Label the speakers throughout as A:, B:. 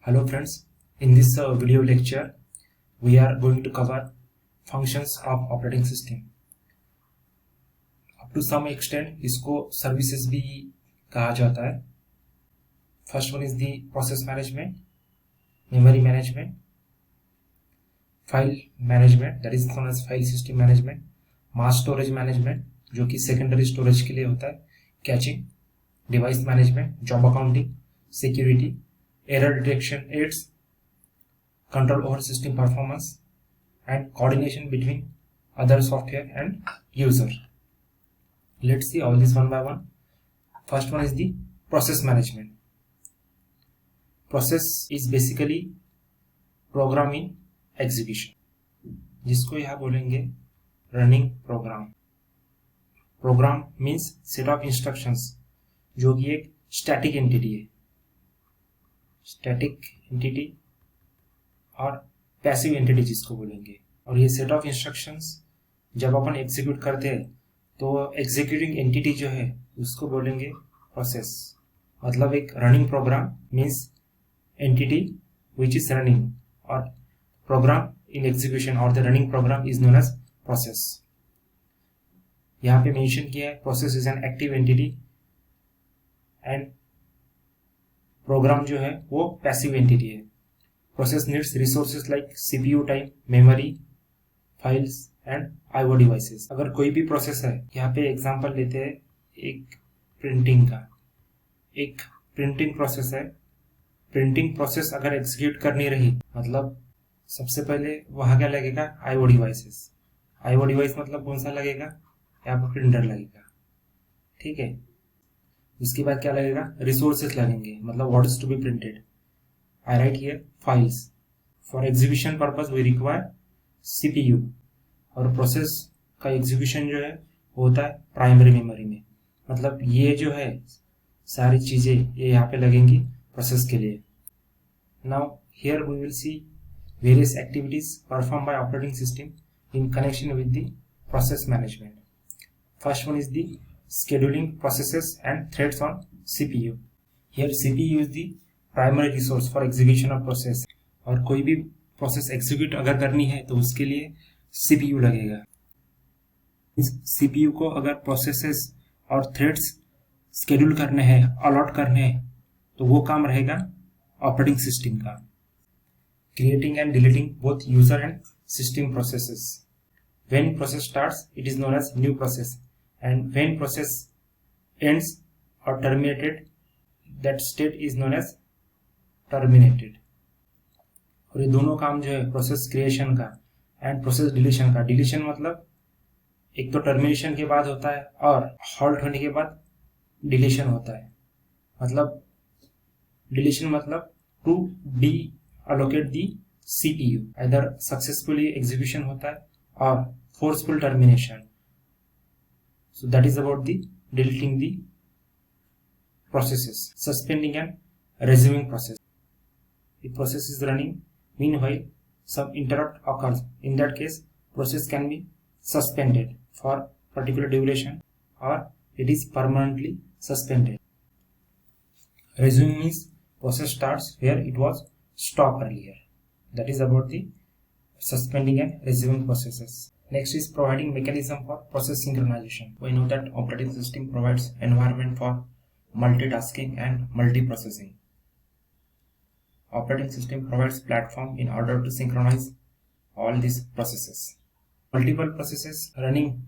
A: Hello friends, in this video lecture we are going to cover functions of operating system. Up to some extent इसको services भी कहा जाता है. First one is the process management, memory management, file management that is known as file system management, mass storage management जो कि secondary storage के लिए होता है, caching, device management, job accounting, security, error detection aids, control over system performance, and coordination between other software and user. Let's see all this one by one. First one is the process management. Process is basically program in execution, जिसको यहाँ बोलेंगे running program. Program means set of instructions जो कि एक static entity है. Static entity और passive entity जिसको बोलेंगे. और ये सेट ऑफ इंस्ट्रक्शंस जब अपन एग्जीक्यूट करते हैं तो एग्जीक्यूटिंग एंटिटी जो है उसको बोलेंगे प्रोसेस. मतलब एक running program means entity which is running, और प्रोग्राम इन एग्जीक्यूशन और the running program is known as process. यहाँ पे मेंशन किया है process is an active entity and program जो है वो पैसिव एंटिटी है. Process needs resources like CPU time, memory, files and IO devices. अगर कोई भी प्रोसेस है, यहाँ पे एग्जांपल लेते हैं एक प्रिंटिंग का. एक प्रिंटिंग प्रोसेस है. प्रिंटिंग प्रोसेस अगर एग्जीक्यूट करनी रही मतलब सबसे पहले वहां क्या लगेगा, आईओ डिवाइसेस. आईओ डिवाइस मतलब कौन सा लगेगा, यहाँ पर प्रिंटर लगेगा. ठीक है. उसके बाद क्या लगेगा, रिसोर्सेस लगेंगे. मतलब what is to be printed. I write here files. For execution purpose we require CPU. और प्रोसेस का एग्जीक्यूशन जो है वो होता है प्राइमरी मेमोरी में. मतलब ये जो है सारी चीजें ये यहाँ पे लगेंगी प्रोसेस के लिए. Now here we will see various activities perform by operating system in connection with the process management. First one is the scheduling processes and threads on CPU. Here CPU is the primary resource for execution of process. और कोई भी process execute अगर करनी है तो उसके लिए CPU लगेगा. इस CPU को अगर प्रोसेसेस और थ्रेड्स स्केड्यूल करने हैं, अलॉट करने हैं, तो वो काम रहेगा ऑपरेटिंग सिस्टम का. Creating and deleting both user and system processes. When process starts, it is known as new process. And when process ends or terminated, that state is known as terminated. और ये दोनों काम जो है process creation का and process deletion का. Deletion मतलब एक तो टर्मिनेशन के बाद होता है और हॉल्ट होने के बाद डिलीशन होता है. मतलब डिलीशन मतलब to deallocate the CPU. इधर सक्सेसफुली एग्जीक्यूशन होता है और forceful termination. So that is about the deleting the processes, suspending and resuming process. The process is running, meanwhile some interrupt occurs. In that case, process can be suspended for particular duration or it is permanently suspended. Resume means process starts where it was stopped earlier. That is about the suspending and resuming processes. Next is providing mechanism for process synchronization. We know that operating system provides environment for multitasking and multiprocessing. Operating system provides platform in order to synchronize all these processes. Multiple processes running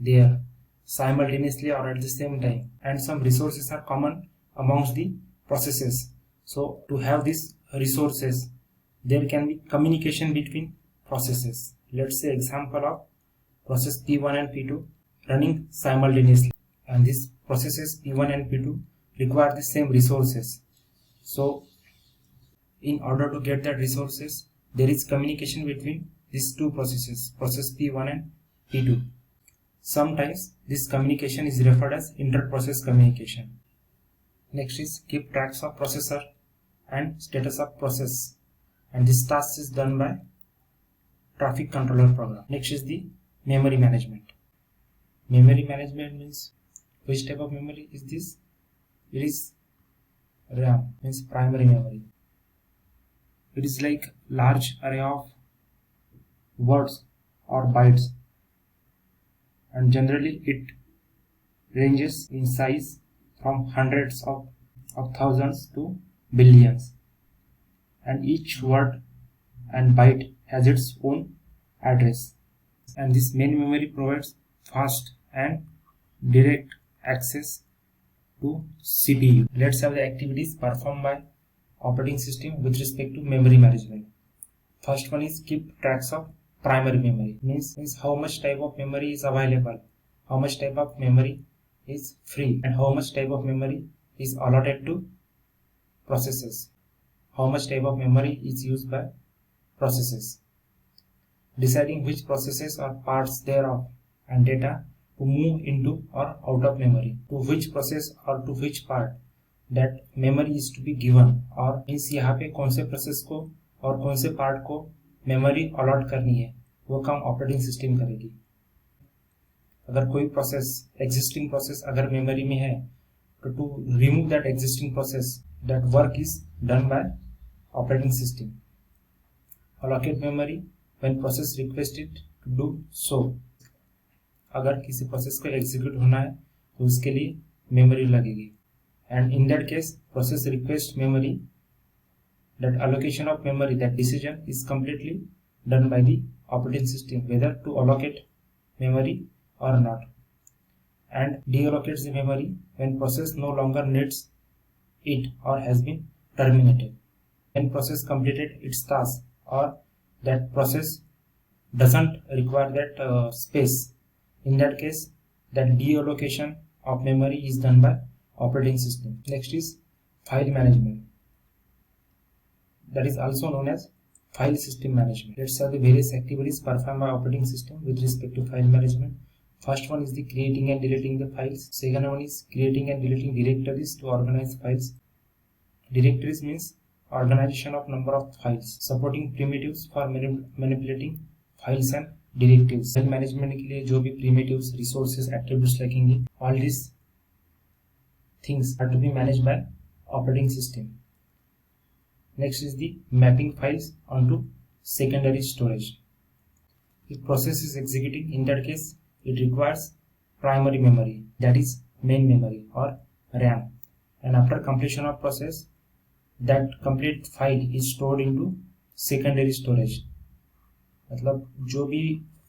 A: there simultaneously or at the same time, and some resources are common amongst the processes. So to have these resources, there can be communication between processes. Let's say example of process P1 and P2 running simultaneously, and these processes P1 and P2 require the same resources. So in order to get that resources, there is communication between these two processes, process P1 and P2. Sometimes this communication is referred as inter-process communication. Next is keep tracks of processor and status of process, and this task is done by traffic controller program. Next is the memory management. Memory management means which type of memory is this? It is RAM, means primary memory. It is like large array of words or bytes, and generally it ranges in size from hundreds of thousands to billions, and each word and byte has its own address. And this main memory provides fast and direct access to CPU. Let's have the activities performed by operating system with respect to memory management. First one is keep tracks of primary memory. Means how much type of memory is available, how much type of memory is free, and how much type of memory is allotted to processes, how much type of memory is used by processes, deciding which processes or parts thereof and data to move into or out of memory, to which process or to which part that memory is to be given, और इस यहाँ पे कौन से process को और कौन से पार्ट को मेमोरी अलॉट करनी है वो काम ऑपरेटिंग सिस्टम करेगी. अगर कोई प्रोसेस एग्जिस्टिंग प्रोसेस अगर मेमोरी में है तो to remove that existing process that work is done by operating system. allocate memory when process requested to do so. अगर किसी प्रोसेस को एग्जीक्यूट होना है तो उसके लिए मेमोरी लगेगी. And in that case, process request memory, that allocation of memory, that decision is completely done by the operating system, whether to allocate memory or not, and deallocates the memory when process no longer needs it or has been terminated. When process completed its task or that process doesn't require that space, in that case, that deallocation of memory is done by operating system. Next is file management, that is also known as file system management. Let's have the various activities performed by operating system with respect to file management. First one is the creating and deleting the files. Second one is creating and deleting directories to organize files. Directories means organization of number of files, supporting primitives for manipulating files and directives. File management के लिए जो भी primitives, resources, attributes लगेंगे, all these things are to be managed by operating system. Next is the mapping files onto secondary storage. If process is executing, in that case it requires primary memory, that is main memory or RAM, and after completion of process that complete file is stored into secondary storage. मतलब जो भी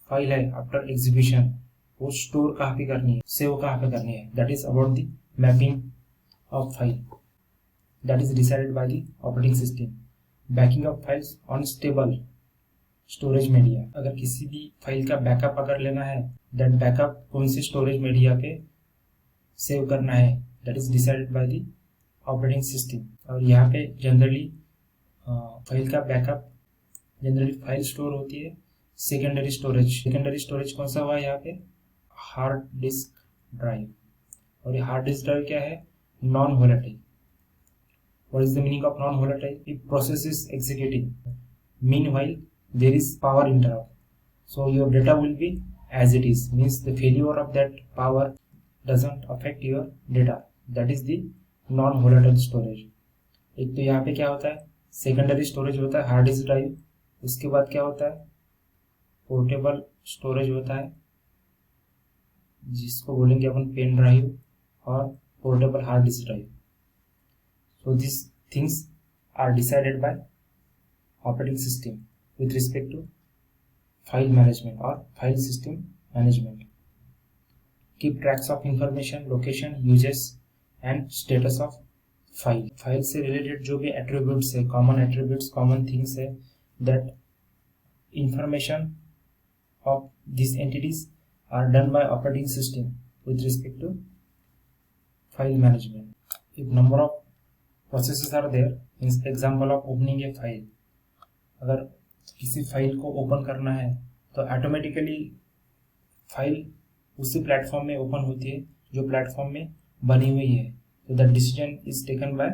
A: file है after execution वो store कहाँ पे करनी है, save कहाँ पे करनी है, that is about the mapping of file, that is decided by the operating system. Backing up files on stable storage media, अगर किसी भी फाइल का बैकअप अगर लेना है, that बैकअप कौन से स्टोरेज मीडिया पे सेव करना है, that is decided by the operating system. और यहाँ पे जनरली फाइल का बैकअप जनरली फाइल स्टोर होती है सेकेंडरी स्टोरेज. सेकेंडरी स्टोरेज कौन सा हुआ यहाँ पे, हार्ड डिस्क ड्राइव. और ये हार्ड डिस्क ड्राइव क्या है, non volatile. What is the meaning of non-volatile? If process is executing, meanwhile there is power interrupt, so your data will be as it is. Means the failure of that power doesn't affect your data. That is the non-volatile storage. एक तो यहाँ पे क्या होता है, secondary storage होता है hard disk drive. उसके बाद क्या होता है, पोर्टेबल स्टोरेज होता है जिसको बोलेंगे अपन पेन ड्राइव, और portable hard disk drive. So these things are decided by operating system with respect to file management or file system management. Keep tracks of information, location, uses and status of file. File से related जो भी attributes है, common attributes, common things है, that information of these entities are done by operating system with respect to file management. If number of processes are there, in example of opening a file, अगर किसी file को open करना है तो automatically file उसी platform में open होती है जो प्लेटफॉर्म में बनी हुई है. तो the decision is taken by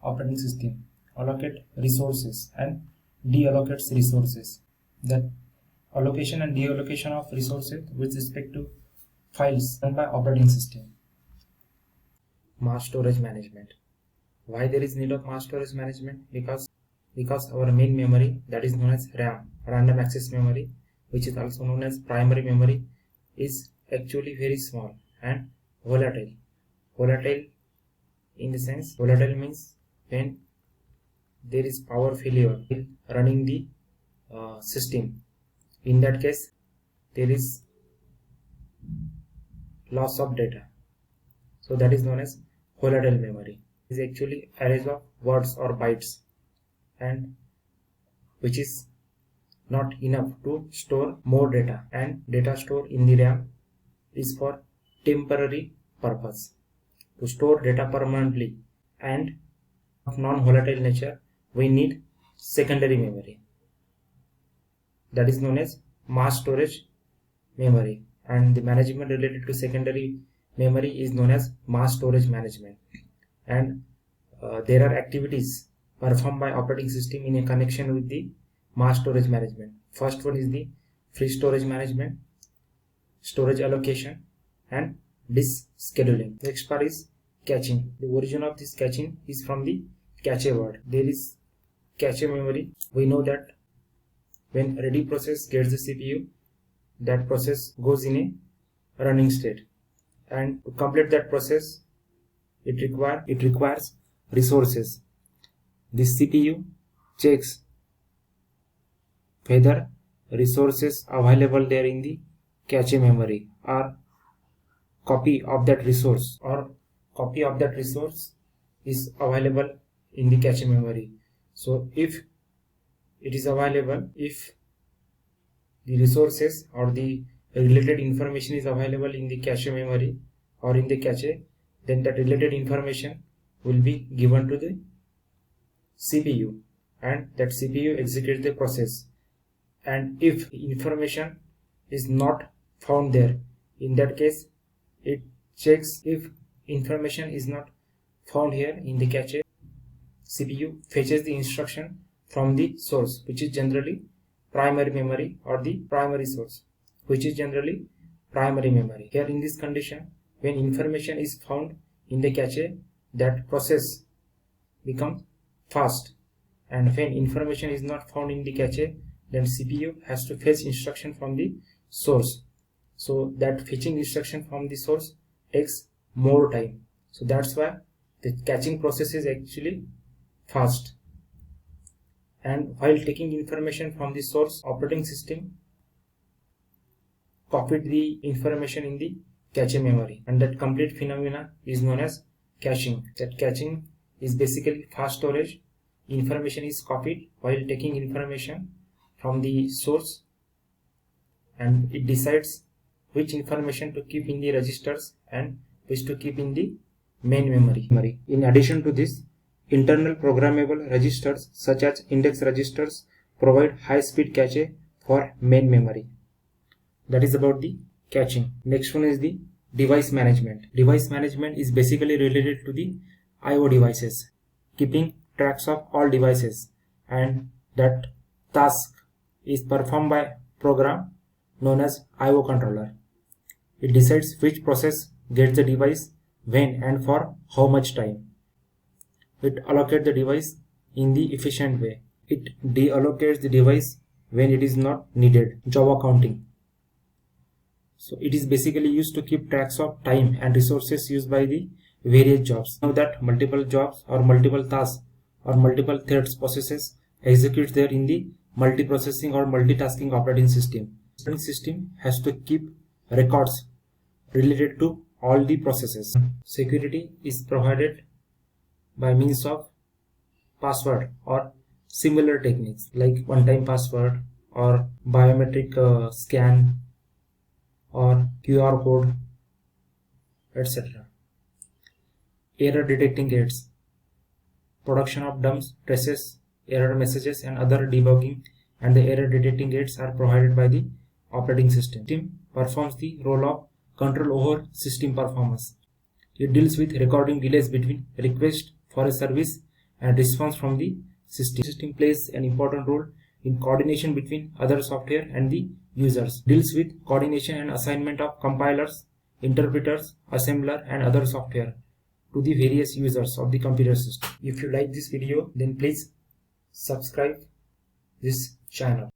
A: operating system. allocate resources and deallocates resources. That allocation and deallocation of resources with respect to files done by operating system. Mass storage management. Why there is need of mass storage management? Because because our main memory, that is known as RAM, random access memory, which is also known as primary memory, is actually very small and volatile. Volatile in the sense, volatile means when there is power failure running the system. In that case, there is loss of data. So that is known as volatile memory. It is actually arrays of words or bytes, and which is not enough to store more data, and data stored in the RAM is for temporary purpose. To store data permanently and of non-volatile nature, we need secondary memory, that is known as mass storage memory, and the management related to secondary memory is known as mass storage management. And there are activities performed by operating system in a connection with the mass storage management. First one is the free storage management, storage allocation, and disk scheduling. Next part is caching. The origin of this caching is from the cache word. There is cache memory. We know that when ready process gets the CPU, that process goes in a running state, and to complete that process it requires resources. This CPU checks whether resources available there in the cache memory or copy of that resource is available in the cache memory. So if it is available, if the resources or the related information is available in the cache memory or in the cache, then that related information will be given to the CPU, and that CPU executes the process. And if information is not found there, in that case it checks. If information is not found here in the cache, CPU fetches the instruction from the source, which is generally primary memory, or the primary source, which is generally primary memory. Here in this condition, when information is found in the cache, that process becomes fast, and when information is not found in the cache, then CPU has to fetch instruction from the source. So that fetching instruction from the source takes more time. So that's why the caching process is actually fast. And while taking information from the source, operating system copied the information in the cache memory, and that complete phenomena is known as caching. That caching is basically fast storage. Information is copied while taking information from the source, and it decides which information to keep in the registers and which to keep in the main memory. In addition to this, internal programmable registers such as index registers provide high-speed cache for main memory. That is about the caching. Next one is the device management. Device management is basically related to the I/O devices, keeping tracks of all devices, and that task is performed by program known as I/O controller. It decides which process gets the device when and for how much time. It allocates the device in the efficient way. It deallocates the device when it is not needed. Job accounting. So it is basically used to keep tracks of time and resources used by the various jobs. Now that multiple jobs or multiple tasks or multiple threads processes execute there in the multiprocessing or multitasking operating system. The operating system has to keep records related to all the processes. Security is provided by means of password or similar techniques like one-time password or biometric scan or QR code, etc. Error detecting aids, production of dumps, traces, error messages, and other debugging and the error detecting aids are provided by the operating system. System performs the role of control over system performance. It deals with recording delays between request for a service and response from the system. The system plays an important role in coordination between other software and the users. Deals with coordination and assignment of compilers, interpreters, assembler, and other software to the various users of the computer system. If you like this video, then please subscribe this channel.